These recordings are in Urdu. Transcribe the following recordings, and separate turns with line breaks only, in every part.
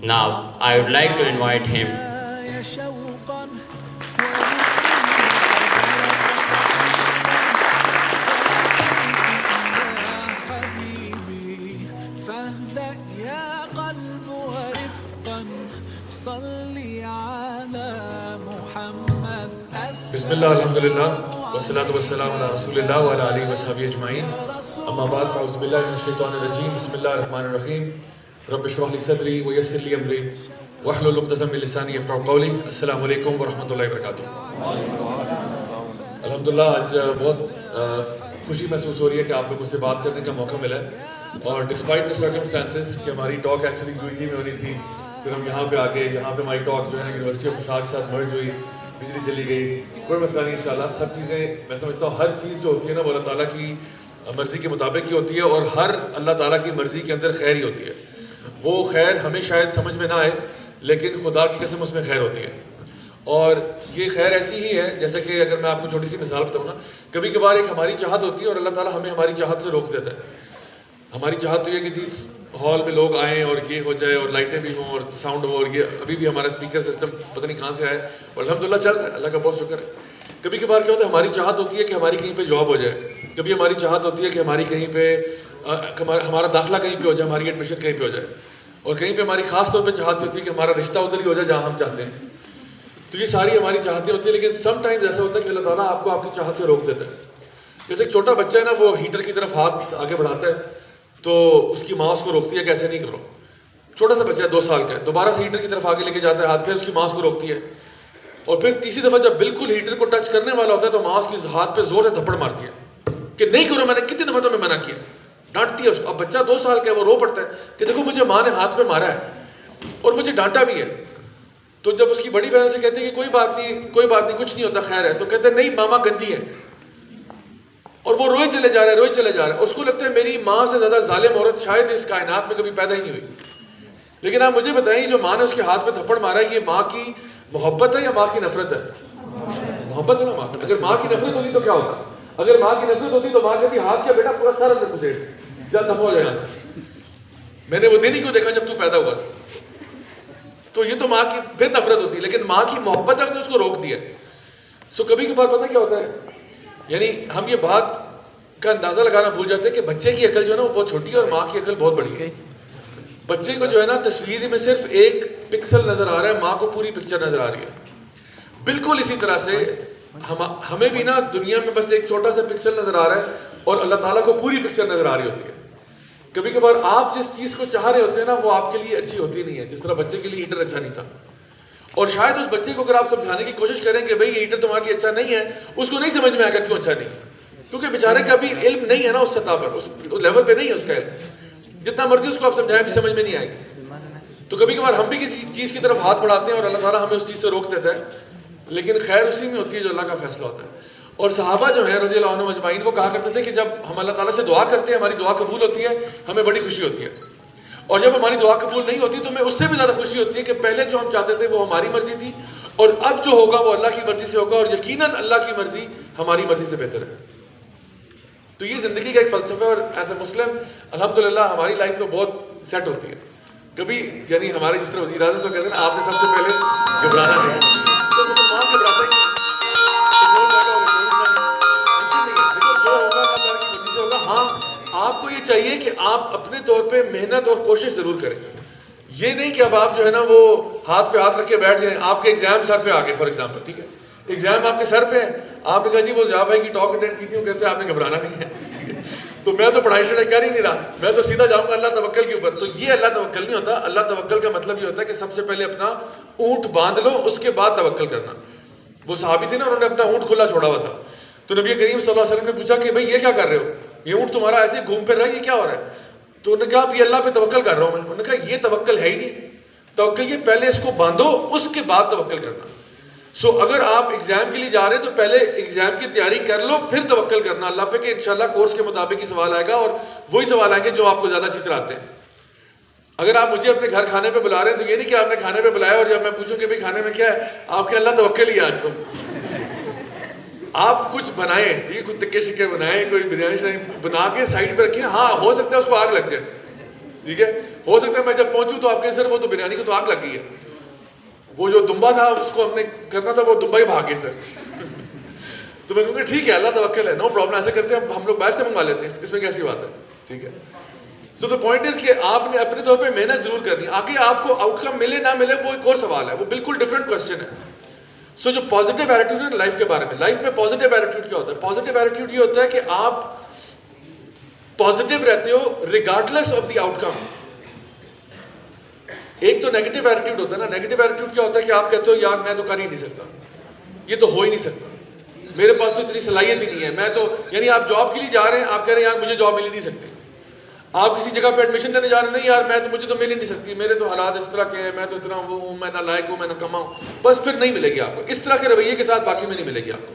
Now, I would like to invite him.
بسم اللہ الحمدللہ والصلاة والسلام علی رسول اللہ وعلی آلہ وصحبہ اجمعین اما بعد فاعوذ باللہ من الشیطان الرجیم بسم اللہ الرحمن الرحیم رب اشرح لی صدری ویسر لی امری واحلل عقدۃ من لسانی یفقہوا قولی السلام علیکم ورحمۃ اللہ وبرکاتہ۔ الحمدللہ آج بہت خوشی محسوس ہو رہی ہے کہ آپ لوگوں سے بات کرنے کا موقع ملا ہے، اور ڈسپائٹ دی سرکمسٹانسز کہ ہماری ٹاک ایکچولی یو میں ہونی تھی، پھر ہم یہاں پہ آ گئے، یہاں پہ ہماری ٹاک جو ہے یونیورسٹی آف فساد کے ساتھ مرج ہوئی، بجلی چلی گئی، کوئی مسئلہ نہیں انشاءاللہ۔ سب چیزیں میں سمجھتا ہوں ہر چیز جو ہوتی ہے نا وہ اللہ تعالیٰ کی مرضی کے مطابق ہی ہوتی ہے، اور ہر اللہ تعالیٰ کی مرضی کے اندر خیر ہی ہوتی ہے۔ وہ خیر ہمیں شاید سمجھ میں نہ آئے لیکن خدا کی قسم اس میں خیر ہوتی ہے، اور یہ خیر ایسی ہی ہے جیسے کہ اگر میں آپ کو چھوٹی سی مثال بتاؤں نا، کبھی کبھار ایک ہماری چاہت ہوتی ہے اور اللہ تعالیٰ ہمیں ہماری چاہت سے روک دیتا ہے۔ ہماری چاہت تو یہ کہ جس ہال میں لوگ آئیں اور یہ ہو جائے اور لائٹیں بھی ہوں اور ساؤنڈ ہو، اور یہ ابھی بھی ہمارا اسپیکر سسٹم پتہ نہیں کہاں سے آئے اور الحمدللہ چل رہا ہے، اللہ کا بہت شکر ہے۔ کبھی کبھار کیا ہوتا ہے، ہماری چاہت ہوتی ہے کہ ہماری کہیں پہ جاب ہو جائے، کبھی ہماری چاہت ہوتی ہے کہ ہماری کہیں پہ ہمارا داخلہ کہیں پہ ہو جائے، ہماری ایڈمیشن کہیں پہ ہو جائے، اور کہیں پہ ہماری خاص طور پہ چاہت ہوتی ہے کہ ہمارا رشتہ ادھر ہی ہو جائے جہاں ہم چاہتے ہیں۔ تو یہ ساری ہماری چاہتیں ہوتی ہیں، لیکن سم ٹائمز ایسا ہوتا ہے کہ اللہ تعالیٰ آپ کو آپ کی چاہت سے روک دیتا ہے۔ جیسے ایک چھوٹا بچہ ہے نا، وہ ہیٹر کی طرف ہاتھ آگے بڑھاتا ہے تو اس کی ماں اس کو روکتی ہے کہ ایسے نہیں کرو۔ چھوٹا سا بچہ ہے 2 سال کا ہے، دوبارہ سے ہیٹر کی طرف آگے لے کے جاتا ہے ہاتھ، پھر اس کی ماں اس کو روکتی ہے، اور پھر تیسری دفعہ جب بالکل ہیٹر کو ٹچ کرنے والا ہوتا ہے تو ماں اس کی ہاتھ پہ زور سے تھپڑ مارتی ہے کہ نہیں کرو، میں نے کتنی دفعہ تمہیں منع کیا، ڈانٹتی ہے اس کو۔ اب بچہ 2 سال کا ہے، وہ رو پڑتا ہے کہ دیکھو مجھے ماں نے ہاتھ پہ مارا ہے اور مجھے ڈانٹا بھی ہے۔ تو جب اس کی بڑی بہن سے کہتی ہے کہ کوئی بات نہیں کچھ نہیں ہوتا، خیر ہے، تو کہتے ہیں نہیں ماما گندی ہے، اور وہ روئے چلے جا رہا ہے۔ اس کو لگتا ہے میری ماں سے زیادہ ظالم عورت شاید اس کائنات میں کبھی پیدا ہی نہیں ہوئی۔ لیکن آپ مجھے بتائیں، جو ماں نے اس کے ہاتھ پہ تھپڑ مارا ہے، یہ ماں کی محبت ہے یا ماں کی نفرت ہے؟ محبت ہے نا ماں کی۔ اگر ماں کی نفرت ہوتی تو کیا ہوتا؟ اگر ماں کی نفرت ہوتی تو ماں کہتی ہاتھ کیا بیٹا، پورا سر اندر گھسیٹ جا، دفع ہو جائے یہاں سے، میں نے وہ دن ہی کیوں دیکھا جب تو پیدا ہوا تھا۔ تو یہ تو ماں کی پھر نفرت ہوتی ہے، لیکن ماں کی محبت ہے نے اس کو روک دیا۔ سو کبھی کبھار پتہ کیا ہوتا ہے، یعنی ہم یہ بات کا اندازہ لگانا بھول جاتے ہیں کہ بچے کی عقل جو ہے نا وہ بہت چھوٹی ہے اور ماں کی عقل بہت بڑی ہے۔ بچے کو جو ہے نا تصویر میں صرف ایک پکسل نظر آ رہا ہے، ماں کو پوری پکچر نظر آ رہی ہے۔ بالکل اسی طرح سے ہمیں بھی نا دنیا میں بس ایک چھوٹا سا پکسل نظر آ رہا ہے اور اللہ تعالیٰ کو پوری پکچر نظر آ رہی ہوتی ہے۔ کبھی کبھار آپ جس چیز کو چاہ رہے ہوتے ہیں نا وہ آپ کے لیے اچھی ہوتی نہیں ہے، جس طرح بچے کے لیے ہیٹر اچھا نہیں تھا، اور شاید اس بچے کو اگر آپ سمجھانے کی کوشش کریں کہ بھئی یہ ہیٹر تمہارے لیے اچھا نہیں ہے، اس کو نہیں سمجھ میں آئے گا کیوں اچھا نہیں ہے، کیونکہ بیچارے کا ابھی علم نہیں ہے نا اس سطح پر، اس لیول پہ نہیں ہے اس کا علم، جتنا مرضی اس کو آپ سمجھائیں بھی سمجھ میں نہیں آئے گی۔ تو کبھی کبھار ہم بھی کسی چیز کی طرف ہاتھ بڑھاتے ہیں اور اللہ تعالیٰ ہمیں اس چیز سے روک دیتا ہے، لیکن خیر اسی میں ہوتی ہے جو اللہ کا فیصلہ ہوتا ہے۔ اور صحابہ جو ہیں رضی اللہ عنہم اجمعین، وہ کہا کرتے تھے کہ جب ہم اللہ تعالیٰ سے دعا کرتے ہیں ہماری دعا قبول ہوتی ہے، ہمیں بڑی خوشی ہوتی ہے، اور جب ہماری دعا قبول نہیں ہوتی تو ہمیں اس سے بھی زیادہ خوشی ہوتی ہے کہ پہلے جو ہم چاہتے تھے وہ ہماری مرضی تھی، اور اب جو ہوگا وہ اللہ کی مرضی سے ہوگا، اور یقیناً اللہ کی مرضی ہماری مرضی سے بہتر ہے۔ تو یہ زندگی کا ایک فلسفہ ہے، اور ایز اے مسلم الحمدللہ ہماری لائف تو بہت سیٹ ہوتی ہے۔ کبھی یعنی ہمارے جس طرح وزیر اعظم تو کہتے ہیں نا آپ نے سب سے پہلے گھبرانا نہیں، تو مسلمان گھبراتا ہی نہیں، ہاں آپ کو یہ چاہیے کہ آپ اپنے طور پہ محنت اور کوشش ضرور کریں۔ یہ نہیں کہ اب آپ جو ہے نا وہ ہاتھ پہ ہاتھ رکھ کے بیٹھ جائیں، آپ کے ایگزام سر پہ آ گئے فار ایگزامپل، ٹھیک ہے، ایگزام آپ کے سر پہ ہے، آپ نے کہا جی وہ ضیاء بھائی کی ٹاک اٹینڈ کی تھی، وہ کہتے ہیں آپ نے گھبرانا نہیں ہے، تو میں تو پڑھائی شڑھائی کر ہی نہیں رہا، میں تو سیدھا جاؤں گا اللہ توکل کے اوپر۔ تو یہ اللہ توکل نہیں ہوتا، اللہ توکل کا مطلب یہ ہوتا ہے کہ سب سے پہلے اپنا اونٹ باندھ لو، اس کے بعد توکل کرنا۔ وہ صحابی تھے نا، انہوں نے اپنا اونٹ کھلا چھوڑا ہوا تھا، تو نبی کریم صلی اللہ علیہ وسلم نے پوچھا کہ بھئی یہ کیا کر رہے ہو، یہ اونٹ تمہارا ایسے گھوم پھر رہا ہے، یہ کیا ہو رہا ہے؟ تو انہوں نے کہا اب یہ اللہ پہ توکل کر رہا ہوں میں۔ انہوں نے کہا یہ توکل ہے ہی نہیں، توکل یہ پہلے اس کو باندھو اس کے بعد توکل کرنا۔ سو اگر آپ ایگزام کے لیے جا رہے ہیں تو پہلے ایگزام کی تیاری کر لو، پھر توکل کرنا اللہ پہ کہ انشاءاللہ کورس کے مطابق ہی سوال آئے گا، اور وہی سوال آئیں گے جو آپ کو زیادہ اچھی طرح آتے ہیں۔ اگر آپ مجھے اپنے گھر کھانے پہ بلا رہے ہیں تو یہ نہیں کہ آپ نے کھانے پہ بلایا اور جب میں پوچھوں کہ بھئی کھانے میں کیا ہے، آپ کے اللہ توکل ہی آج تم آپ کچھ بنائیں، ٹھیک ہے، کچھ تکے شکے بنائیں، کوئی بریانی شریانی بنا کے سائڈ پہ رکھیں، ہاں ہو سکتا ہے اس کو آگ لگ جائے، ٹھیک ہے. ہو سکتا ہے میں جب پہنچوں تو آپ کہیں سر وہ تو بریانی کو تو آگ لگ گئی ہے, وہ جو دمبا تھا اس کو ہم نے کرنا تھا, وہ دمبا ہی بھاگ گئے سر. تو میں کہوں گا ٹھیک ہے, اللہ توکل ہے, نو پرابلم, ایسے کرتے ہیں ہم لوگ باہر سے منگوا لیتے ہیں, اس میں کیسی بات ہے. ٹھیک ہے. سو دا پوائنٹ از کہ آپ نے اپنے طور پہ محنت ضرور کرنی ہے. آگے آپ کو آؤٹ کم ملے نہ ملے وہ ایک اور سوال ہے, وہ بالکل ڈفرینٹ کوشچن ہے. سو جو پازیٹیو ایٹیٹیوڈ ہے لائف کے بارے میں, لائف میں پازیٹیو ایٹیٹیوڈ کیا ہوتا ہے؟ پازیٹیو ایٹیٹیوڈ یہ ہوتا ہے کہ آپ پازیٹیو رہتے ہو ریگارڈلیس آف دی آؤٹ کم. ایک تو نیگیٹو ایٹیٹیوڈ ہوتا ہے نا. نیگیٹو ایٹیٹیوڈ کیا ہوتا ہے کہ آپ کہتے ہو یار میں تو کر ہی نہیں سکتا, یہ تو ہو ہی نہیں سکتا, میرے پاس تو اتنی صلاحیت ہی نہیں ہے, میں تو, یعنی آپ جاب کے لیے جا رہے ہیں, آپ کہہ رہے ہیں یار مجھے جاب مل ہی نہیں سکتی. آپ کسی جگہ پہ ایڈمیشن لینے جا رہے ہیں, نہیں یار میں تو, مجھے تو مل ہی نہیں سکتی, میرے تو حالات اس طرح کے ہیں, میں تو اتنا وہ ہوں, میں نہ لائق ہوں, میں نہ کما ہوں, بس پھر نہیں ملے گی آپ کو. اس طرح کے رویے کے ساتھ باقی میں نہیں ملے گی آپ کو.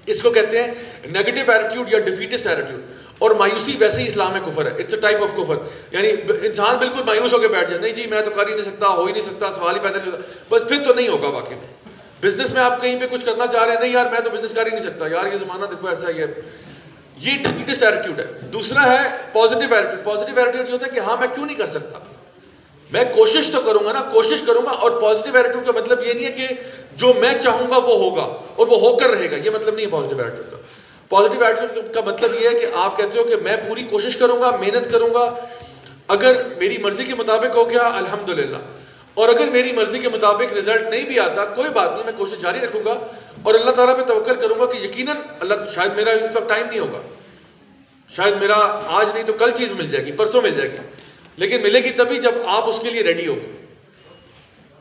اس کو کہتے ہیں نیگیٹو ایٹیٹیوڈ یا ڈیفیٹسٹ ایٹیٹیوڈ. اور مایوسی ویسے ہی اسلام میں کفر ہے, اٹس اے ٹائپ آف کفر. یعنی انسان بالکل مایوس ہو کے بیٹھ جائے, نہیں جی میں تو کر ہی نہیں سکتا, ہو ہی نہیں سکتا, سوال ہی پیدا نہیں ہوتا, بس پھر تو نہیں ہوگا واقعی میں. بزنس میں آپ کہیں پہ کچھ کرنا چاہ رہے ہیں, نہیں یار میں تو بزنس کر ہی نہیں سکتا, یار یہ زمانہ دیکھو ایسا ہی ہے, یہ ڈیفیٹسٹ ایٹیٹیوڈ ہے. دوسرا ہے پازیٹیو ایٹیٹیوڈ. پازیٹیو ایٹیٹیوڈ یہ ہوتا ہے کہ ہاں میں کیوں نہیں کر سکتا, میں کوشش تو کروں گا نا, کوشش کروں گا. اور پازیٹیو ایٹیٹیوڈ کا مطلب یہ نہیں ہے کہ جو میں چاہوں گا وہ ہوگا اور وہ ہو کر رہے گا, یہ مطلب نہیں ہے پازیٹیو ایٹیٹیوڈ کا. پازیٹیو ایٹیٹیوڈ کا مطلب یہ ہے کہ آپ کہتے ہو کہ میں پوری کوشش کروں گا, محنت کروں گا, اگر میری مرضی کے مطابق ہو گیا الحمدللہ, اور اگر میری مرضی کے مطابق رزلٹ نہیں بھی آتا کوئی بات نہیں, میں کوشش جاری رکھوں گا اور اللہ تعالیٰ پہ توکل کروں گا کہ یقیناً اللہ, شاید میرا اس وقت ٹائم نہیں ہوگا, شاید میرا آج نہیں تو کل چیز مل جائے گی, پرسوں مل جائے گی, لیکن ملے گی تبھی جب آپ اس کے لیے ریڈی ہو گے.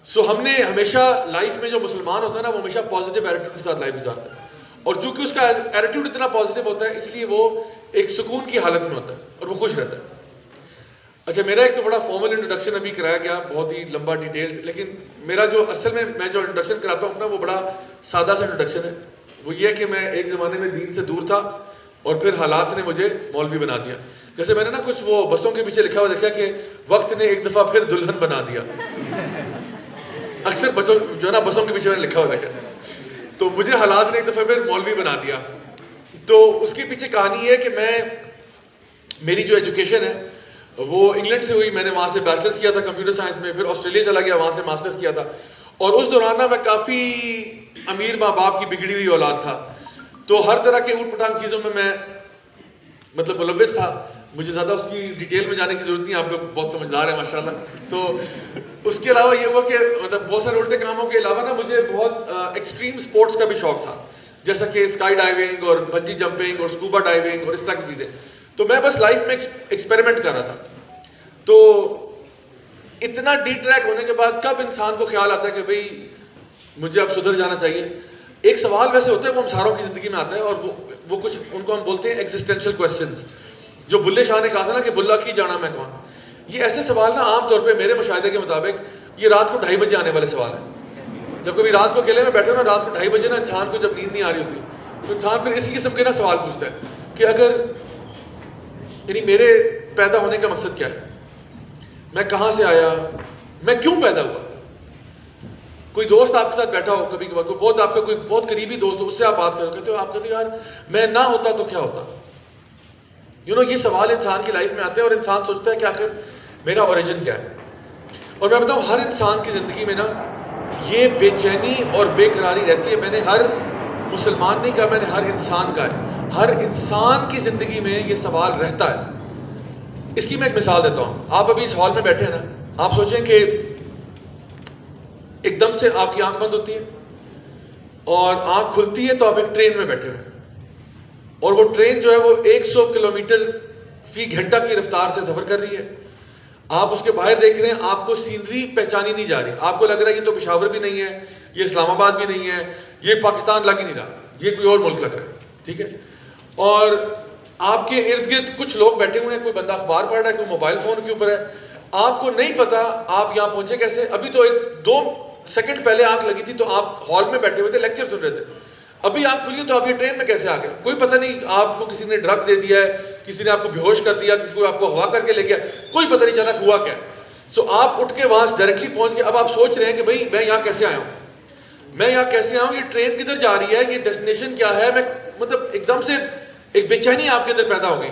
سو ہم نے ہمیشہ لائف میں جو مسلمان ہوتا ہے نا وہ ہمیشہ پازیٹیو ایٹیٹیوڈ کے ساتھ لائف گزارتا ہے, اور چونکہ اس کا ایٹیٹیوڈ اتنا پازیٹیو ہوتا ہے اس لیے وہ ایک سکون کی حالت میں ہوتا ہے اور وہ خوش رہتا ہے. اچھا, میرا ایک تو بڑا فارمل انٹروڈکشن ابھی کرایا گیا, بہت ہی لمبا ڈیٹیل, لیکن میرا جو اصل میں جو انٹروڈکشن کراتا ہوں نا وہ بڑا سادہ سا انٹروڈکشن ہے. وہ یہ ہے کہ میں ایک زمانے میں دین سے دور تھا اور پھر حالات نے مجھے مولوی بنا دیا. جیسے میں نے نا کچھ وہ بسوں کے پیچھے لکھا ہوا دیکھا کہ وقت نے ایک دفعہ پھر دلہن بنا دیا. اکثر بچوں جو ہے نا بسوں کے پیچھے میں نے لکھا ہوا دیکھا, تو مجھے حالات نے ایک دفعہ پھر مولوی بنا دیا. تو اس کے پیچھے کہانی ہے کہ میری جو ایجوکیشن ہے وہ انگلینڈ سے ہوئی. میں نے وہاں سے بیچلرس کیا تھا کمپیوٹر سائنس میں, پھر آسٹریلیا چلا گیا, وہاں سے ماسٹرس کیا تھا. اور اس دوران نا میں کافی امیر ماں باپ کی بگڑی ہوئی اولاد تھا, تو ہر طرح کے اوٹ پٹانگ چیزوں میں مطلب ملوث تھا. مجھے زیادہ اس کی ڈیٹیل میں جانے کی ضرورت نہیں, آپ لوگ بہت سمجھدار ہیں ماشاءاللہ. تو اس کے علاوہ یہ ہوا کہ مطلب بہت سارے الٹے کاموں کے علاوہ نا مجھے بہت ایکسٹریم سپورٹس کا بھی شوق تھا, جیسا کہ اسکائی ڈائیونگ اور بنجی جمپنگ اور اسکوبا ڈائیونگ اور اس طرح کی چیزیں. تو میں بس لائف میں ایکسپیریمنٹ کر رہا تھا. تو اتنا ڈی ٹریک ہونے کے بعد کب انسان کو خیال آتا ہے کہ بھئی مجھے اب سدھر جانا چاہیے. ایک سوال ویسے ہوتا ہے وہ ہم ساروں کی زندگی میں آتا ہے, اور وہ کچھ ان کو ہم بولتے ہیں ایگزسٹینشل کوسچنز. جو بلے شاہ نے کہا تھا نا کہ بلا کی جانا میں کون, یہ ایسے سوال نا عام طور پہ میرے مشاہدے کے مطابق یہ رات کو 2:30 بجے آنے والے سوال ہیں. جب کبھی رات کو اکیلے میں بیٹھے نا رات کو 2:30 بجے نا انسان کو جب نیند نہیں آ رہی ہوتی تو انسان پھر اسی قسم کے نا سوال پوچھتا ہے کہ اگر یعنی میرے پیدا ہونے کا مقصد کیا ہے, میں کہاں سے آیا, میں کیوں پیدا ہوا. کوئی دوست آپ کے ساتھ بیٹھا ہو, کبھی کوئی بہت قریبی دوست ہو, اس سے آپ بات کرو, کہتے ہو آپ کہتے ہو یار میں نہ ہوتا تو کیا ہوتا. یہ سوال انسان کی لائف میں آتے ہیں اور انسان سوچتا ہے کہ آخر میرا اوریجن کیا ہے. اور میں بتاؤں ہر انسان کی زندگی میں نا یہ بے چینی اور بے قراری رہتی ہے. میں نے ہر مسلمان نہیں کہا, میں نے ہر انسان کا ہے, ہر انسان کی زندگی میں یہ سوال رہتا ہے. اس کی میں ایک مثال دیتا ہوں. آپ ابھی اس ہال میں بیٹھے ہیں نا, آپ سوچیں کہ ایک دم سے آپ کی آنکھ بند ہوتی ہے اور آنکھ کھلتی ہے تو آپ ایک ٹرین میں بیٹھے ہوئے, اور وہ ٹرین جو ہے وہ 100 کلومیٹر فی گھنٹہ کی رفتار سے سفر کر رہی ہے. آپ اس کے باہر دیکھ رہے ہیں, آپ کو سینری پہچانی نہیں جا رہی, آپ کو لگ رہا ہے یہ تو پشاور بھی نہیں ہے, یہ اسلام آباد بھی نہیں ہے, یہ پاکستان لگ ہی نہیں رہا, یہ کوئی اور ملک لگ رہا ہے. ٹھیک ہے, اور آپ کے ارد گرد کچھ لوگ بیٹھے ہوئے ہیں, کوئی بندہ اخبار پڑھ رہا ہے, کوئی موبائل فون کے اوپر ہے. آپ کو نہیں پتا آپ یہاں پہنچے کیسے. ابھی تو 2 سیکنڈ پہلے آنکھ لگی تھی تو آپ ہال میں بیٹھے ہوئے تھے, لیکچر سن رہے تھے. ابھی آنکھ کھلی تو آپ یہ ٹرین میں کیسے آ گئے, کوئی پتہ نہیں. آپ کو کسی نے ڈرگ دے دیا ہے, کسی نے آپ کو بے ہوش کر دیا, کسی کو آپ کو ہوا کر کے لے گیا, کوئی پتہ نہیں چلا ہوا کیا. سو آپ اٹھ کے وہاں ڈائریکٹلی پہنچ گئے. اب آپ سوچ رہے ہیں کہ بھائی میں یہاں کیسے آیا ہوں, میں یہاں کیسے آیا ہوں, یہ ٹرین کدھر جا رہی ہے, یہ ڈیسٹینیشن کیا ہے. میں مطلب ایک دم سے ایک بے چینی آپ کے اندر پیدا ہو گئی.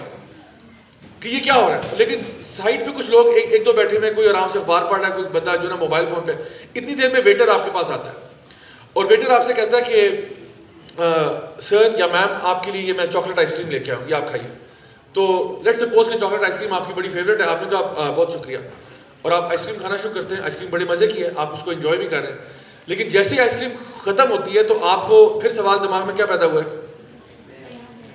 کہ یہ کیا ہو رہا ہے. لیکن سائڈ پہ کچھ لوگ ایک دو بیٹھے ہوئے, کوئی آرام سے اخبار پڑھ رہا ہے, کوئی بندہ جو نا موبائل فون پہ. اتنی دیر میں ویٹر آپ کے پاس آتا ہے اور ویٹر آپ سے کہتا ہے کہ سر یا میم آپ کے لیے یہ میں چاکلیٹ آئس کریم لے کے آؤں, یہ آپ کھائیے. تو لیٹ سپوز کہ چاکلیٹ آئس کریم آپ کی بڑی فیوریٹ ہے, آپ نے کہا بہت شکریہ, اور آپ آئس کریم کھانا شروع کرتے ہیں. آئس کریم بڑے مزے کی ہے, آپ اس کو انجوائے بھی کر رہے ہیں. لیکن جیسے ہی آئس کریم ختم ہوتی ہے تو آپ کو پھر سوال دماغ میں کیا پیدا ہوا ہے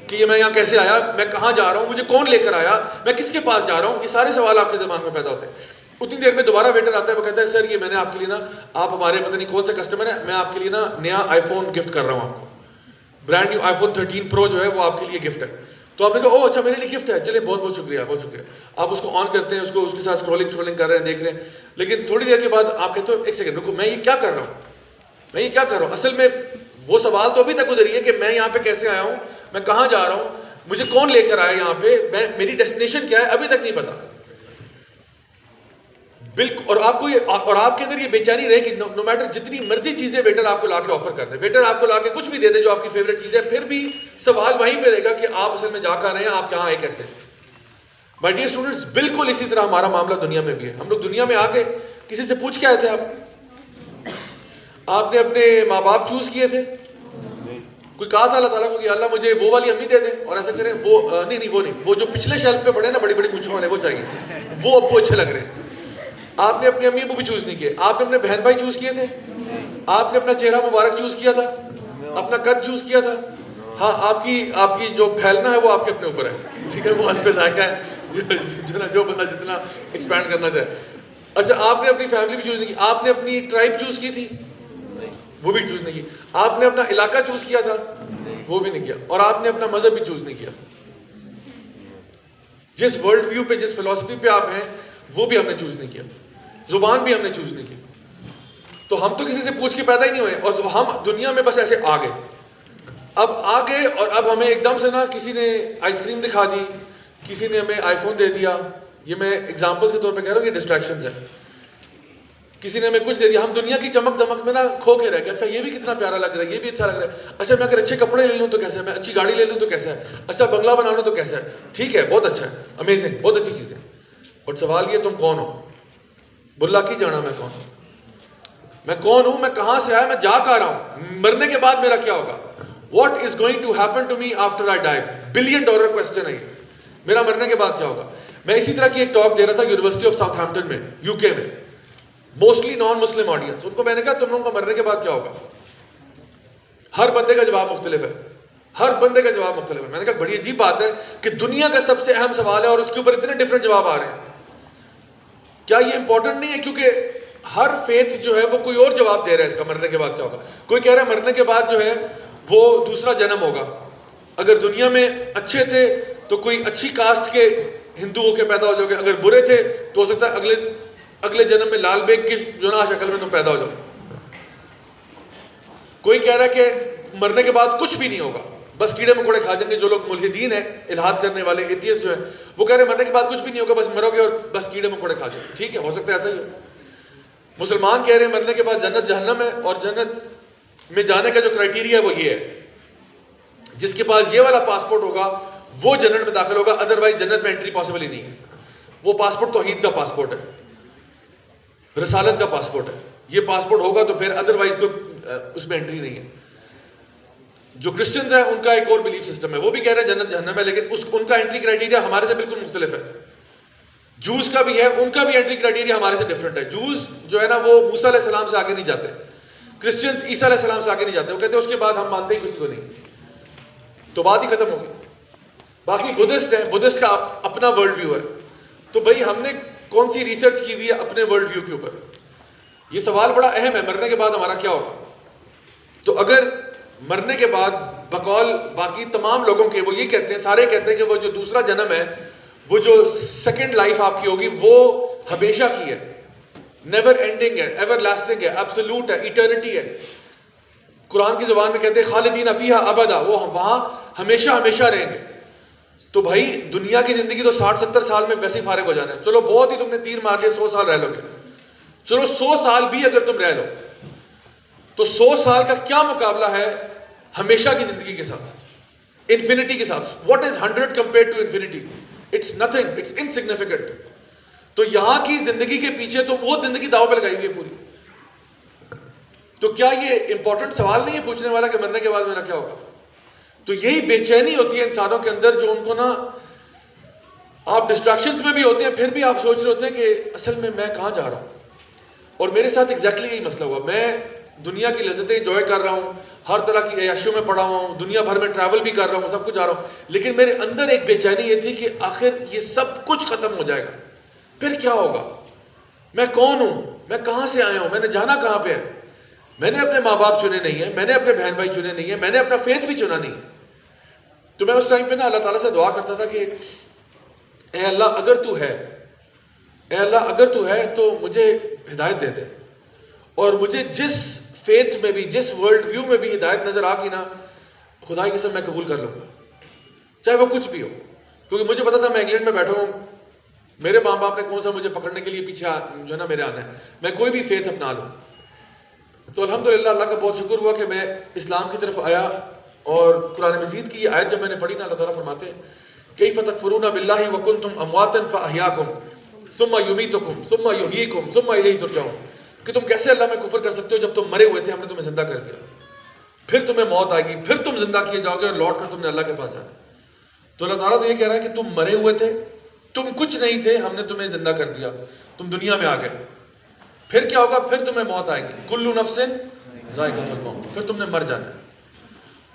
کہ یہ میں یہاں کیسے آیا, میں کہاں جا رہا ہوں, مجھے کون لے کر آیا, میں کس کے پاس جا رہا ہوں. یہ سارے سوال آپ کے دماغ میں پیدا ہوتے ہیں. اتنی دیر میں دوبارہ ویٹر آتا ہے, وہ کہتا ہے سر یہ میں نے آپ کے لیے نا, آپ ہمارے پتہ نہیں کون سے کسٹمر ہیں, میں آپ کے لیے نا نیا آئی فون گفٹ کر رہا ہوں آپ کو, برانڈ نیو آئی فون 13 پرو جو ہے وہ آپ کے لیے گفٹ ہے. تو آپ نے کہا او اچھا میرے لیے گفٹ ہے, چلے بہت بہت شکریہ بہت شکریہ. آپ اس کو آن کرتے ہیں, اس کو اس کے ساتھ اسکرولنگ کر رہے ہیں, دیکھ رہے ہیں. لیکن تھوڑی دیر کے بعد آپ کہتے ہو ایک سیکنڈ رکو, میں یہ کیا کر رہا ہوں, میں یہ کیا کر رہا ہوں. اصل میں وہ سوال تو ابھی تک ادھر ہی ہے کہ میں یہاں پہ کیسے آیا ہوں, میں کہاں جا رہا ہوں, مجھے کون لے کر آیا یہاں پہ, میری ڈیسٹینیشن کیا ہے, ابھی تک نہیں پتا. بالکل. اور آپ کو یہ, اور آپ کے اندر یہ بے چینی رہے کہ نو میٹر جتنی مرضی چیزیں ویٹر آپ کو لا کے آفر کر دے, ویٹر آپ کو لا کے کچھ بھی دے دے جو آپ کی فیوریٹ چیز ہے, پھر بھی سوال وہیں پہ رہے گا کہ آپ اصل میں جا کر رہے ہیں, آپ یہاں آئے کیسے. مائی ڈیئر اسٹوڈنٹس, بالکل اسی طرح ہمارا معاملہ دنیا میں بھی ہے. ہم لوگ دنیا میں آ کے کسی سے پوچھ کے آئے تھے, آپ نے اپنے ماں باپ چوز کیے تھے, کوئی کہا تھا اللہ تعالیٰ کو کہ اللہ مجھے وہ والی امی دے دیں اور ایسا کریں, وہ نہیں, وہ جو پچھلے شیلف پہ پڑے نا بڑی بڑی مونچھوں والے, وہ چاہیے, وہ ابو اچھے لگ رہے ہیں. آپ نے اپنی امی ابو بھی چوز نہیں کیے, آپ نے اپنے بہن بھائی چوز کیے تھے, آپ نے اپنا چہرہ مبارک چوز کیا تھا, اپنا قد چوز کیا تھا. ہاں آپ کی جو پھیلنا ہے وہ آپ کے اپنے اوپر ہے, ٹھیک ہے, وہ حسب ذائقہ ہے جو بندہ جتنا ایکسپینڈ کرنا چاہے. اچھا آپ نے اپنی فیملی بھی چوز نہیں کی, آپ نے اپنی ٹرائب چوز کی تھی, وہ بھی چوز نہیں کی. آپ نے اپنا علاقہ چوز کیا تھا, وہ بھی نہیں کیا. اور آپ نے اپنا مذہب بھی چوز نہیں کیا. جس ورلڈ ویو پہ, جس فلسفی پہ آپ ہیں, وہ بھی ہم نے چوز نہیں کیا. زبان بھی ہم نے چوز نہیں کی. تو ہم تو کسی سے پوچھ کے پیدا ہی نہیں ہوئے, اور ہم دنیا میں بس ایسے آ گئے. اب آ گئے اور اب ہمیں ایک دم سے نا کسی نے آئس کریم دکھا دی, کسی نے ہمیں آئی فون دے دیا. یہ میں اگزامپل کے طور پہ کہہ رہا ہوں, یہ ڈسٹریکشنز ہیں. کسی نے ہمیں کچھ دے دیا, ہم دنیا کی چمک دمک میں نا کھو کے رہ گئے. اچھا یہ بھی کتنا پیارا لگ رہا ہے, یہ بھی اچھا لگ رہا ہے. اچھا میں اگر اچھے کپڑے لے لوں تو کیسا ہے, میں اچھی گاڑی لے لوں تو کیسا ہے, اچھا بنگلہ بنا لوں تو کیسا ہے. ٹھیک ہے, بہت اچھا ہے, امیزنگ, بہت اچھی چیز ہے. اور سوال یہ تم کون ہو, بلا کی جانا میں کون ہوں, میں کون ہوں, میں کہاں سے آیا, میں جا کہاں رہا ہوں, مرنے کے بعد میرا کیا ہوگا. What is going to happen to me after I die? $1 billion question ہے یہ, میرا مرنے کے بعد کیا ہوگا. میں اسی طرح کی ایک ٹاک دے رہا تھا یونیورسٹی آف ساؤتھ ہیمپٹن میں, یو کے میں, موسٹلی نان مسلم آڈینس. ان کو میں نے کہا تم لوگوں کا مرنے کے بعد کیا ہوگا. ہر بندے کا جواب مختلف ہے, ہر بندے کا جواب مختلف ہے. میں نے کہا بڑی عجیب بات ہے کہ دنیا کا سب سے اہم سوال ہے اور اس کے اوپر اتنے ڈفرینٹ جواب آ رہے ہیں. کیا یہ امپورٹنٹ نہیں ہے, کیونکہ ہر فیتھ جو ہے وہ کوئی اور جواب دے رہا ہے اس کا مرنے کے بعد کیا ہوگا. کوئی کہہ رہا ہے مرنے کے بعد جو ہے وہ دوسرا جنم ہوگا, اگر دنیا میں اچھے تھے تو کوئی اچھی کاسٹ کے ہندو ہو کے پیدا ہو جاؤ گے, اگر برے تھے تو ہو سکتا ہے اگلے جنم میں لال بیگ کی جو نا شکل میں تم پیدا ہو جاؤ. کوئی کہہ رہا ہے کہ مرنے کے بعد کچھ بھی نہیں ہوگا, بس کیڑے مکوڑے کھا جائیں گے. جو لوگ ملحدین ہیں, الحاد کرنے والے ایتھیسٹ جو ہیں, وہ کہہ رہے ہیں مرنے کے بعد کچھ بھی نہیں ہوگا, بس مرو گے اور بس کیڑے مکوڑے کھا جائیں. ٹھیک ہے, ہو سکتا ہے ایسا ہی ہو. مسلمان کہہ رہے ہیں مرنے کے بعد جنت جہنم ہے, اور جنت میں جانے کا جو کرائٹیریا ہے وہ یہ ہے, جس کے پاس یہ والا پاسپورٹ ہوگا وہ جنت میں داخل ہوگا, ادروائز جنت میں انٹری پاسبل ہی نہیں ہے. وہ پاسپورٹ توحید کا پاسپورٹ ہے, رسالت کا پاسپورٹ ہے. یہ پاسپورٹ ہوگا تو پھر ادروائز اس میں انٹری نہیں ہے. جو کرسچنز ہیں ان کا ایک اور بلیف سسٹم ہے, وہ بھی کہہ رہے ہیں جنت جہنم ہے, لیکن ان کا انٹری کرائٹیریا ہمارے سے بالکل مختلف ہے. جوز کا بھی ہے, ان کا بھی انٹری کرائٹیریا ہمارے سے ڈفرنٹ ہے. جوز جو ہے نا وہ موسیٰ علیہ السلام سے آگے نہیں جاتے, کرسچنز عیسیٰ علیہ السلام سے آگے نہیں جاتے. وہ کہتے ہیں اس کے بعد ہم مانتے ہی کسی کو نہیں, تو بات ہی ختم ہوگی. باقی بدھسٹ ہیں, بدھسٹ کا اپنا ورلڈ ویو ہے. تو بھائی ہم نے کون سی ریسرچ کی ہوئی ہے اپنے ورلڈ ویو کے اوپر. یہ سوال بڑا اہم ہے, مرنے کے بعد ہمارا کیا ہوگا. تو اگر مرنے کے بعد بقول باقی تمام لوگوں کے, وہ یہ کہتے ہیں, سارے کہتے ہیں کہ وہ جو دوسرا جنم ہے, وہ جو سیکنڈ لائف آپ کی ہوگی وہ ہمیشہ کی ہے, نیور اینڈنگ ہے, ایور لاسٹنگ ہے, ایبسولوٹ ہے, ایٹرنٹی ہے. قرآن کی زبان میں کہتے ہیں خالدین فیہا ابدا, وہ وہاں ہمیشہ ہمیشہ رہیں گے. تو بھائی دنیا کی زندگی تو 60-70 سال میں ویسے ہی فارغ ہو جانا ہے. چلو بہت ہی تم نے تیر مار لیا, 100 سال رہ لو گے. چلو 100 سال بھی اگر تم رہ لو تو 100 سال کا کیا مقابلہ ہے ہمیشہ کی زندگی کے ساتھ, انفینٹی کے ساتھ. What is 100 compared to infinity? It's nothing, it's insignificant. تو یہاں کی زندگی کے پیچھے تو وہ زندگی داؤ پہ لگائی ہوئی ہے پوری. تو کیا یہ امپورٹنٹ سوال نہیں ہے پوچھنے والا کہ مرنے کے بعد میرا کیا ہوگا؟ تو یہی بے چینی ہوتی ہے انسانوں کے اندر، جو ان کو نا، آپ ڈسٹریکشنز میں بھی ہوتے ہیں پھر بھی آپ سوچ رہے ہوتے ہیں کہ اصل میں کہاں جا رہا ہوں. اور میرے ساتھ ایگزیکٹلی یہی مسئلہ ہوا. میں دنیا کی لذتیں انجوائے کر رہا ہوں، ہر طرح کی عیاشیوں میں پڑا ہوا ہوں، دنیا بھر میں ٹریول بھی کر رہا ہوں، سب کچھ جا رہا ہوں، لیکن میرے اندر ایک بے چینی یہ تھی کہ آخر یہ سب کچھ ختم ہو جائے گا، پھر کیا ہوگا؟ میں کون ہوں؟ میں کہاں سے آیا ہوں؟ میں نے جانا کہاں پہ ہے؟ میں نے اپنے ماں باپ چنے نہیں ہیں، میں نے اپنے بہن بھائی چنے نہیں ہیں، میں نے اپنا فیتھ بھی چنا نہیں. تو میں اس ٹائم پہ نا اللہ تعالیٰ سے دعا کرتا تھا کہ اے اللہ اگر تو ہے، اے اللہ اگر تو ہے تو مجھے ہدایت دے دے، اور مجھے جس فیتھ میں بھی، جس ورلڈ ویو میں بھی ہدایت نظر آ گئی نا، خدا کی قسم میں قبول کر لوں گا، چاہے وہ کچھ بھی ہو. کیونکہ مجھے پتا تھا میں انگلینڈ میں بیٹھا ہوں، میرے ماں باپ نے کون سا مجھے پکڑنے کے لیے پیچھے جو ہے نا میرے آنا ہے، میں کوئی بھی فیتھ اپنا لوں. تو الحمدللہ اللہ کا بہت شکر ہوا کہ میں اسلام کی طرف آیا. اور قرآن مجید کی یہ آیت جب میں نے پڑھی نا، اللہ تعالیٰ فرماتے ہیں کیف تکفرون باللہ وکنتم امواتا فاحیاکم ثم یمیتکم ثم یحییکم ثم الیہ ترجعون، کہ تم کیسے اللہ میں کفر کر سکتے ہو جب تم مرے ہوئے تھے، ہم نے تمہیں زندہ کر دیا، پھر تمہیں موت آئے گی، پھر تم زندہ کیے جاؤ گے اور لوٹ کر تم نے اللہ کے پاس جانا. تو اللہ تعالیٰ تو یہ کہہ رہا ہے کہ تم مرے ہوئے تھے، تم کچھ نہیں تھے، ہم نے تمہیں زندہ کر دیا، تم دنیا میں آ گئے، پھر کیا ہوگا؟ پھر تمہیں موت آئے گی. کل نفس ذائقۃ الموت، پھر تم نے مر جانا ہے.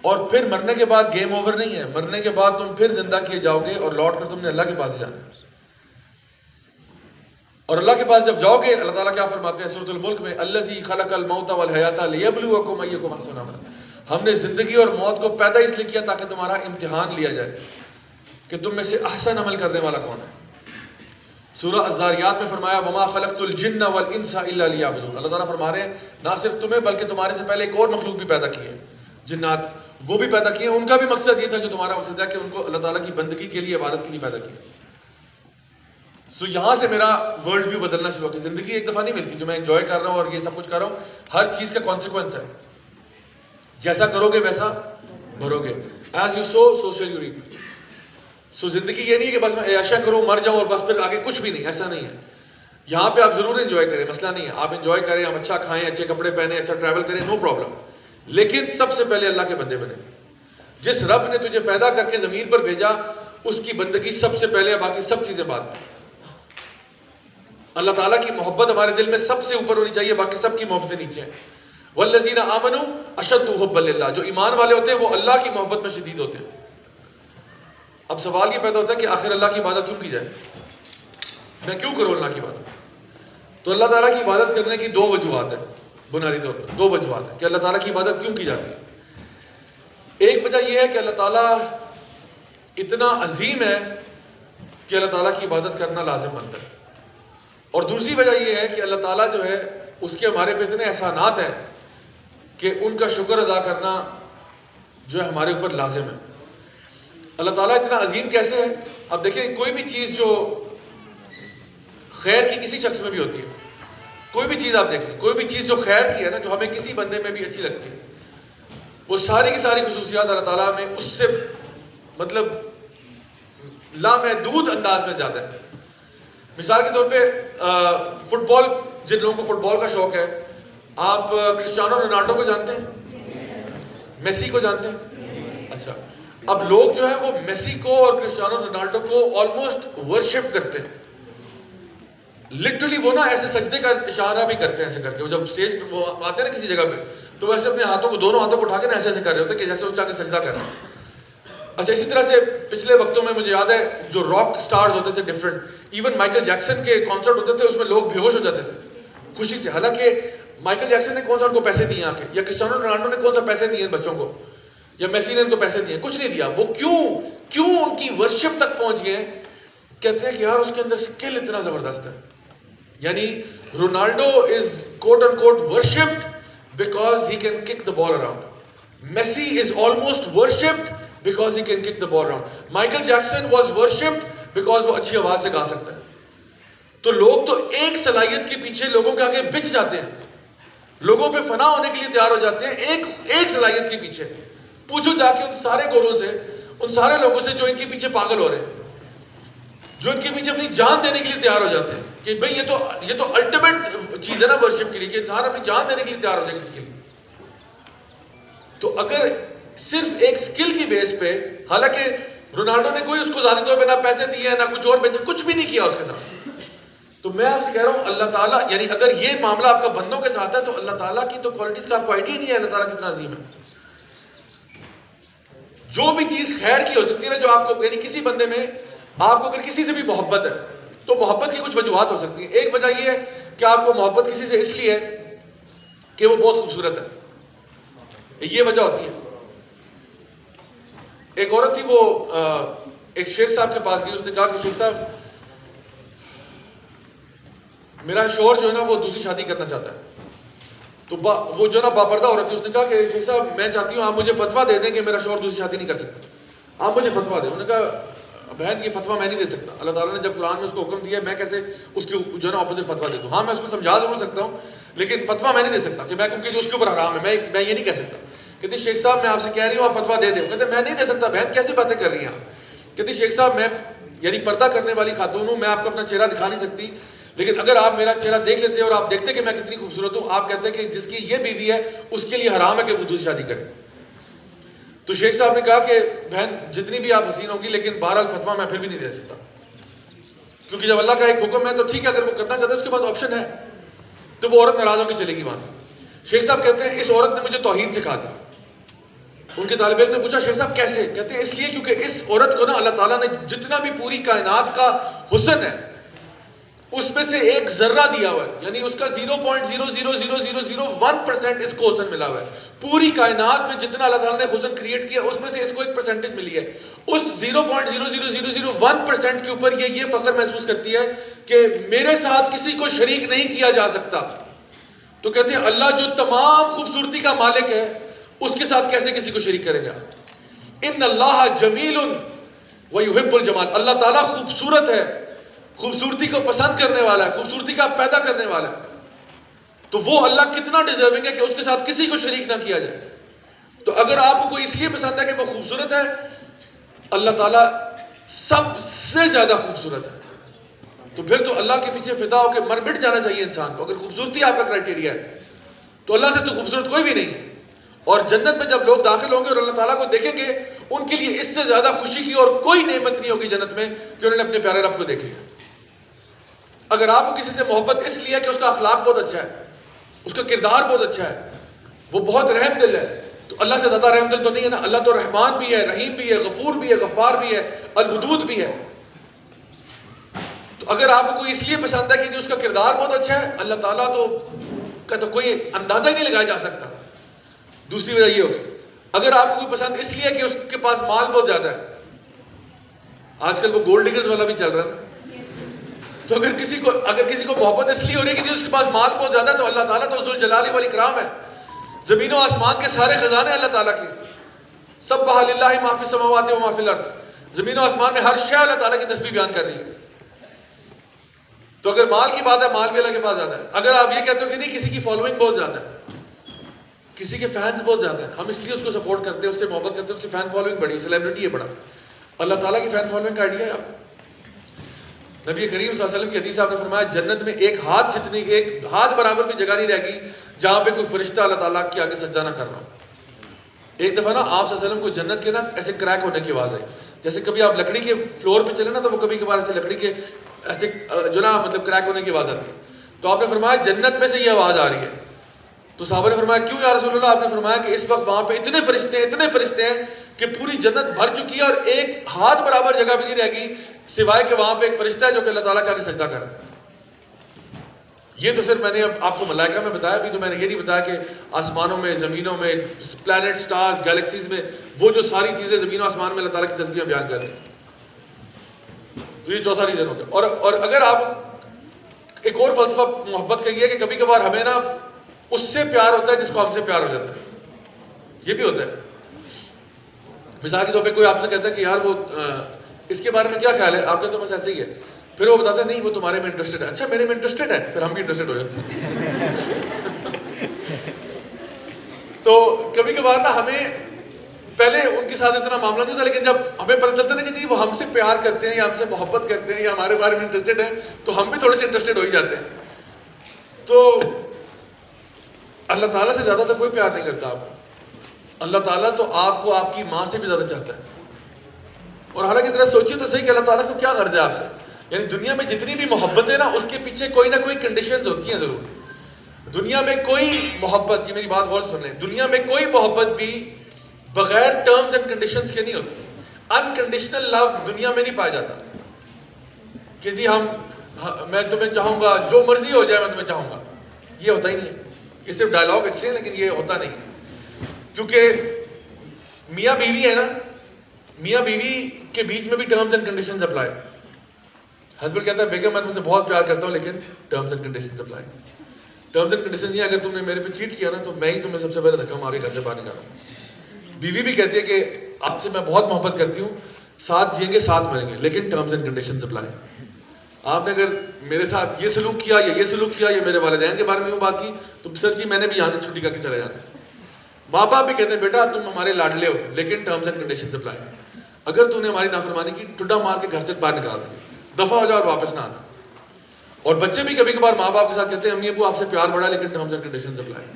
اور پھر مرنے کے بعد گیم اوور نہیں ہے، مرنے کے بعد تم پھر زندہ کیے جاؤ گے اور لوٹ کر تم نے اللہ کے پاس جانا ہے. اور اللہ کے پاس جب جاؤ گے، اللہ تعالیٰ کیا فرماتے ہیں سورۃ الملک میں، الذی خلق الموت والحیاۃ لیبلوکم ایکم احسن عملا، ہم نے زندگی اور موت کو پیدا اس لیے کیا تاکہ تمہارا امتحان لیا جائے کہ تم میں سے احسن عمل کرنے والا کون ہے. سورہ الذاریات میں فرمایا وما خلقت الجن والانس الا لیعبدون، اللہ تعالیٰ فرما رہے ہیں نہ صرف تمہیں بلکہ تمہارے سے پہلے ایک اور مخلوق بھی پیدا کیے، جنات، وہ بھی پیدا کیے، ان کا بھی مقصد یہ تھا جو تمہارا مقصد ہے کہ ان کو اللہ تعالیٰ کی بندگی کے لیے، عبادت کے لیے پیدا کیا. سو یہاں سے میرا ورلڈ ویو بدلنا شروع ہو کہ زندگی ایک دفعہ نہیں ملتی جو میں انجوائے کر رہا ہوں اور یہ سب کچھ کر رہا ہوں، ہر چیز کا کانسیکوینس ہے، جیسا کرو گے ویسا بھرو گے. As you sow so shall you reap. So زندگی یہ نہیں ہے کہ بس میں عیاشیاں کروں، مر جاؤں اور بس پھر آگے کچھ بھی نہیں، ایسا نہیں ہے. یہاں پہ آپ ضرور انجوائے کریں، مسئلہ نہیں ہے، آپ انجوائے کریں، آپ اچھا کھائیں، اچھے کپڑے پہنیں، اچھا ٹریول کریں، نو پرابلم، لیکن سب سے پہلے اللہ کے بندے بنے. جس رب نے تجھے پیدا کر کے زمین پر بھیجا اس کی بندگی سب سے پہلے، باقی سب چیزیں بعد میں. اللہ تعالیٰ کی محبت ہمارے دل میں سب سے اوپر ہونی چاہیے، باقی سب کی محبتیں نیچے ہیں. والذین آمنوا اشد حبا للہ، جو ایمان والے ہوتے ہیں وہ اللہ کی محبت میں شدید ہوتے ہیں. اب سوال یہ پیدا ہوتا ہے کہ آخر اللہ کی عبادت کیوں کی جائے؟ میں کیوں کروں اللہ کی عبادت؟ تو اللہ تعالیٰ کی عبادت کرنے کی دو وجوہات ہیں، بنیادی طور پر دو وجوہات ہیں کہ اللہ تعالیٰ کی عبادت کیوں کی جاتی ہے. ایک وجہ یہ ہے کہ اللہ تعالیٰ اتنا عظیم ہے کہ اللہ تعالیٰ کی عبادت کرنا لازم بنتا ہے. اور دوسری وجہ یہ ہے کہ اللہ تعالیٰ جو ہے اس کے ہمارے پہ اتنے احسانات ہیں کہ ان کا شکر ادا کرنا جو ہے ہمارے اوپر لازم ہے. اللہ تعالیٰ اتنا عظیم کیسے ہے؟ اب دیکھیں کوئی بھی چیز جو خیر کی کسی شخص میں بھی ہوتی ہے، کوئی بھی چیز آپ دیکھیں، کوئی بھی چیز جو خیر کی ہے نا، جو ہمیں کسی بندے میں بھی اچھی لگتی ہے، وہ ساری کی ساری خصوصیات اللہ تعالیٰ میں اس سے مطلب لامحدود انداز میں زیادہ ہے. مثال کے طور پہ فٹ بال، جن لوگوں کو فٹ بال کا شوق ہے، آپ کرسٹیانو رونالڈو کو جانتے ہیں؟ میسی کو جانتے ہیں؟ اچھا، اب لوگ جو ہے وہ میسی کو اور کرسٹیانو رونالڈو کو آلموسٹ ورشپ کرتے ہیں. لٹرلی وہ نا ایسے سجدے کا اشارہ بھی کرتے ہیں ایسے کر کے. وہ جب سٹیج پہ وہ آتے ہیں نا کسی جگہ پہ، تو ویسے اپنے ہاتھوں کو، دونوں ہاتھوں کو اٹھا کے نا ایسے ایسے کر رہے ہوتے ہیں کہ جیسے وہ جا کے سجدہ کر رہے ہیں. اچھا، اسی طرح سے پچھلے وقتوں میں مجھے یاد ہے جو راک سٹارز ہوتے تھے ڈفرنٹ، ایون مائیکل جیکسن کے کانسرٹ ہوتے تھے، اس میں لوگ بے ہوش ہو جاتے تھے خوشی سے. حالانکہ مائیکل جیکسن نے کون سا ان کو پیسے دیے آ کے، یا کرسٹیانو رونالڈو نے کون سا پیسے دیے ان بچوں کو، یا میسی نے ان کو پیسے دیے؟ کچھ نہیں دیا. وہ کیوں ان کی ورشپ تک پہنچ گئے؟ کہتے ہیں کہ یار اس کے اندر سکل اتنا زبردست ہے. یعنی Ronaldo is quote unquote worshipped because he can kick the ball around. Messi is almost worshipped because he can kick the ball around. Michael Jackson was worshipped because وہ اچھی آواز سے گا سکتا ہے. تو لوگ تو ایک صلاحیت کے پیچھے لوگوں کے آگے بچ جاتے ہیں، لوگوں پہ فنا ہونے کے لیے تیار ہو جاتے ہیں ایک صلاحیت کے پیچھے. پوچھو جا کے ان سارے گوروں سے، ان سارے لوگوں سے جو ان کے پیچھے پاگل ہو رہے ہیں. جو ان کے پیچھے اپنی جان دینے کے لیے تیار ہو جاتے ہیں کہ بھئی یہ تو الٹیمیٹ چیز ہے نا ورشپ کے لیے، کہ انسان اپنی جان دینے کے لیے تیار ہو جائے کسی کے لیے. تو اگر صرف ایک سکل کی بیس پہ، حالانکہ رونالڈو نے کوئی اس کو ظاہری طور پہ نہ پیسے دیے نہ کچھ اور بیچے، کچھ بھی نہیں کیا اس کے ساتھ. تو میں آپ سے کہہ رہا ہوں اللہ تعالیٰ، یعنی اگر یہ معاملہ آپ کا بندوں کے ساتھ ہے تو اللہ تعالیٰ کی تو کوالٹیز کا آپ کو آئیڈیا نہیں ہے اللہ تعالیٰ کتنا عظیم ہے. جو بھی چیز خیر کی ہو سکتی ہے نا، جو آپ کو، یعنی کسی بندے میں آپ کو اگر کسی سے بھی محبت ہے تو محبت کی کچھ وجوہات ہو سکتی ہیں. ایک وجہ یہ ہے کہ آپ کو محبت کسی سے اس لیے ہے کہ وہ بہت خوبصورت ہے، یہ وجہ ہوتی ہے. ایک عورت تھی، وہ ایک شیخ صاحب کے پاس گئی، اس نے کہا کہ شیخ صاحب میرا شوہر جو ہے نا وہ دوسری شادی کرنا چاہتا ہے. تو وہ جو ہے نا باپردہ عورت تھی، اس نے کہا کہ شیخ صاحب میں چاہتی ہوں آپ مجھے فتویٰ دے دیں کہ میرا شوہر دوسری شادی نہیں کر سکتا، آپ مجھے فتویٰ دیں. انہوں نے کہا بہن یہ فتویٰ میں نہیں دے سکتا، اللہ تعالیٰ نے جب قرآن میں اس کو حکم دیا ہے میں کیسے اس کی جو ہے نا اپوزٹ فتویٰ دے دوں. ہاں میں اس کو سمجھا ضرور سکتا ہوں لیکن فتویٰ میں نہیں دے سکتا کہ میں، کیونکہ جو اس کے اوپر حرام ہے میں یہ نہیں کہہ سکتا. کہتے شیخ صاحب میں آپ سے کہہ رہی ہوں آپ فتویٰ دے دیں. کہتے میں نہیں دے سکتا. بہن کیسی باتیں کر رہی ہیں آپ؟ کہتے شیخ صاحب میں یعنی پردہ کرنے والی خاتون ہوں، میں آپ کو اپنا چہرہ دکھا نہیں سکتی، لیکن اگر آپ میرا چہرہ دیکھ لیتے اور آپ دیکھتے کہ میں کتنی خوبصورت ہوں، آپ کہتے ہیں کہ جس کی یہ بیوی ہے اس کے لیے حرام ہے کہ وہ دوسری شادی کرے. تو شیخ صاحب نے کہا کہ بہن جتنی بھی آپ حسین ہوگی لیکن بہرحال فتویٰ میں پھر بھی نہیں دے سکتا، کیونکہ جب اللہ کا ایک حکم ہے تو ٹھیک ہے، اگر وہ کرنا چاہتا ہے اس کے پاس آپشن ہے. تو وہ عورت ناراض ہو کے چلے گی وہاں سے. شیخ صاحب کہتے ہیں اس عورت نے مجھے توحید سکھا دی. ان کے طالب علم نے پوچھا شیخ صاحب کیسے؟ کہتے ہیں اس لیے کیونکہ اس عورت کو نا اللہ تعالیٰ نے جتنا بھی پوری کائنات کا حسن ہے اس میں سے ایک ذرہ دیا ہوا ہے، یعنی اس کا 0.00001% اس کو حسن ملا ہوا ہے. پوری کائنات میں جتنا اللہ تعالیٰ نے حسن کریٹ کیا اس میں سے اس کو ایک پرسنٹیج ملی ہے. اس 0.00001% کے اوپر یہ فخر محسوس کرتی ہے کہ میرے ساتھ کسی کو شریک نہیں کیا جا سکتا. تو کہتے ہیں اللہ جو تمام خوبصورتی کا مالک ہے اس کے ساتھ کیسے کسی کو شریک کرے گا؟ ان اللہ جمیل ویحب الجمال. اللہ تعالیٰ خوبصورت ہے، خوبصورتی کو پسند کرنے والا ہے، خوبصورتی کا پیدا کرنے والا ہے. تو وہ اللہ کتنا ڈیزرونگ ہے کہ اس کے ساتھ کسی کو شریک نہ کیا جائے. تو اگر آپ کو کوئی اس لیے پسند ہے کہ وہ خوبصورت ہے، اللہ تعالیٰ سب سے زیادہ خوبصورت ہے، تو پھر تو اللہ کے پیچھے فدا ہو کے مر مٹ جانا چاہیے انسان کو. اگر خوبصورتی آپ کا کرائٹیریا ہے تو اللہ سے تو خوبصورت کوئی بھی نہیں ہے. اور جنت میں جب لوگ داخل ہوں گے اور اللہ تعالیٰ کو دیکھیں گے، ان کے لیے اس سے زیادہ خوشی کی اور کوئی نعمت نہیں ہوگی جنت میں کہ انہوں نے اپنے پیارے رب کو دیکھ لیا. اگر آپ کو کسی سے محبت اس لیے کہ اس کا اخلاق بہت اچھا ہے، اس کا کردار بہت اچھا ہے، وہ بہت رحم دل ہے، تو اللہ سے زیادہ رحم دل تو نہیں ہے نا. اللہ تو رحمان بھی ہے، رحیم بھی ہے، غفور بھی ہے، غفار بھی ہے، الودود بھی ہے. تو اگر آپ کو کوئی اس لیے پسند ہے کہ اس کا کردار بہت اچھا ہے، اللہ تعالیٰ کا تو کوئی اندازہ ہی نہیں لگایا جا سکتا. دوسری وجہ یہ ہوگی اگر آپ کو کوئی پسند اس لیے کہ اس کے پاس مال بہت زیادہ ہے، آج کل وہ گولڈ ڈگرز والا بھی چل رہا تھا، تو اگر کسی کو محبت اس لیے ہو رہی ہے کہ اس کے پاس مال بہت زیادہ ہے، تو اللہ تعالیٰ تو ذوالجلال والاکرام ہے. زمین و آسمان کے سارے خزانے اللہ تعالیٰ کے، سبح للہ ما فی السماوات و ما فی الارض. زمین و آسمان میں ہر شے اللہ تعالیٰ کی تسبیح بیان کر رہی ہے. تو اگر مال کی بات ہے، مال بھی اللہ کے پاس زیادہ ہے. اگر آپ یہ کہتے ہو کہ نہیں کسی کی فالوئنگ بہت زیادہ ہے، کسی کے فینس بہت زیادہ ہیں، ہم اس لیے اس کو سپورٹ کرتے ہیں، اس سے محبت کرتے ہیں، اس کی فین فالوئنگ بڑی ہے، سیلیبریٹی ہے بڑا. اللہ تعالیٰ کی فین فالوئنگ کا آئیڈیا ہے آپ کو؟ نبی کریم صلی اللہ علیہ وسلم کی حدیث آپ نے فرمایا جنت میں ایک ہاتھ برابر بھی جگہ نہیں رہے گی جہاں پہ کوئی فرشتہ اللہ تعالیٰ کے آگے سجدہ نہ کر رہا ہو. ایک دفعہ نا آپ صلی اللہ علیہ وسلم کو جنت کے نا ایسے کریک ہونے کی آواز آئی، جیسے کبھی آپ لکڑی کے فلور پہ چلے نا تو وہ کبھی کبھار ایسے لکڑی کے ایسے جو نا مطلب کریک ہونے کی آواز آتی ہے. تو آپ نے فرمایا جنت میں سے یہ آواز آ رہی ہے. تو صحابہ نے فرمایا کیوں یا رسول اللہ؟ آپ نے فرمایا کہ اس وقت وہاں پہ اتنے فرشتے ہیں کہ پوری جنت بھر چکی ہے اور ایک ہاتھ برابر جگہ بھی نہیں رہ گی سوائے کہ وہاں پہ ایک فرشتہ ہے جو کہ اللہ تعالیٰ کے آگے سجدہ کر رہا ہے. یہ تو صرف میں نے اب آپ کو ملائکہ میں بتایا، بھی تو میں نے یہ نہیں بتایا کہ آسمانوں میں، زمینوں میں، پلانٹ، سٹارز، گیلیکسیز میں وہ جو ساری چیزیں زمین و آسمان میں اللہ تعالیٰ کی تسبیح بیان کر رہے ہیں. تو یہ چوتھا ریزن ہو گیا. اور اگر آپ ایک اور فلسفہ محبت کا یہ ہے کہ کبھی کبھار ہمیں نا اس سے پیار ہوتا ہے جس کو ہم سے پیار ہو جاتا ہے. یہ بھی ہوتا ہے. مثال کے طور پہ کوئی آپ سے کہتا ہے کہ یار وہ اس کے بارے میں کیا خیال ہے، آپ کہتے ہیں بس ایسے ہی ہے، پھر وہ بتاتا ہے نہیں وہ تمہارے میں انٹرسٹڈ ہے. اچھا میرے میں انٹرسٹڈ ہے، پھر ہم بھی انٹرسٹڈ ہو جاتے ہیں. تو کبھی کبھار نا ہمیں پہلے ان کے ساتھ اتنا معاملہ نہیں تھا، لیکن جب ہمیں پتہ چلتا ہے کہ جی وہ ہم سے پیار کرتے ہیں یا ہم سے محبت کرتے ہیں یا ہمارے بارے میں انٹرسٹڈ ہیں، تو ہم بھی تھوڑے سے انٹرسٹڈ ہو ہی جاتے ہیں. تو اللہ تعالیٰ سے زیادہ تو کوئی پیار نہیں کرتا آپ کو. اللہ تعالیٰ تو آپ کو آپ کی ماں سے بھی زیادہ چاہتا ہے. اور حالانکہ ذرا سوچیے تو صحیح کہ اللہ تعالیٰ کو کیا غرض ہے آپ سے. یعنی دنیا میں جتنی بھی محبت ہے نا، اس کے پیچھے کوئی نہ کوئی کنڈیشنز ہوتی ہیں ضرور. دنیا میں کوئی محبت، یہ میری بات غور سے سن لیں، دنیا میں کوئی محبت بھی بغیر ٹرمز اینڈ کنڈیشنز کے نہیں ہوتی. انکنڈیشنل لو دنیا میں نہیں پایا جاتا کہ جی میں تمہیں چاہوں گا، جو مرضی ہو جائے میں تمہیں چاہوں گا. یہ ہوتا ہی نہیں ہے. یہ صرف ڈائلاگ اچھے ہیں لیکن یہ ہوتا نہیں ہے. کیونکہ میاں بیوی ہے نا، میاں بیوی کے بیچ میں بھی terms and conditions apply. Husband کہتا ہے بیگم میں تم سے بہت پیار کرتا ہوں لیکن terms and conditions apply. Terms and conditions یہ اگر تم نے میرے پہ چیٹ کیا نا تو میں ہی تمہیں سب سے پہلے دھکا مار کے گھر سے باہر نکالوں. بیوی بھی کہتی ہے کہ آپ سے میں بہت محبت کرتی ہوں، ساتھ جئیں گے ساتھ مریں گے، لیکن ٹرمز اینڈ کنڈیشنز اپلائی. آپ نے اگر میرے ساتھ یہ سلوک کیا یا یہ سلوک کیا یا میرے والدین کے بارے میں بات کی تو سر جی میں نے بھی یہاں سے چھٹی کر کے چلے جانا. ماں باپ بھی کہتے ہیں بیٹا تم ہمارے لاڈلے ہو لیکن ٹرمز اینڈ کنڈیشنز اپلائی. اگر تم نے ہماری نافرمانی کی ٹڈا مار کے گھر سے باہر نکال دیں، دفعہ ہو جا اور واپس نہ آنا. اور بچے بھی کبھی کبھار ماں باپ کے ساتھ کہتے ہیں امی ابو آپ سے پیار بڑھا لیکن ٹرمز اینڈ کنڈیشنز اپلائی.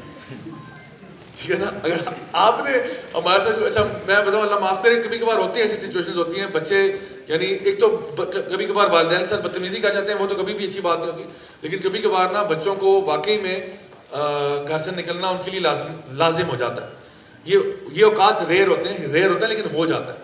ٹھیک ہے نا. اگر آپ نے ہمارے ساتھ اچھا میں بتاؤں اللہ معاف کرے، کبھی کبھار ہوتی ہیں ایسی سچویشنز ہوتی ہیں بچے یعنی ایک تو کبھی کبھار والدین کے ساتھ بدتمیزی کر جاتے ہیں، وہ تو کبھی بھی اچھی بات نہیں ہوتی، لیکن کبھی کبھار نا بچوں کو واقعی میں گھر سے نکلنا ان کے لیے لازم ہو جاتا ہے. یہ اوقات ریئر ہوتے ہیں لیکن ہو جاتا ہے.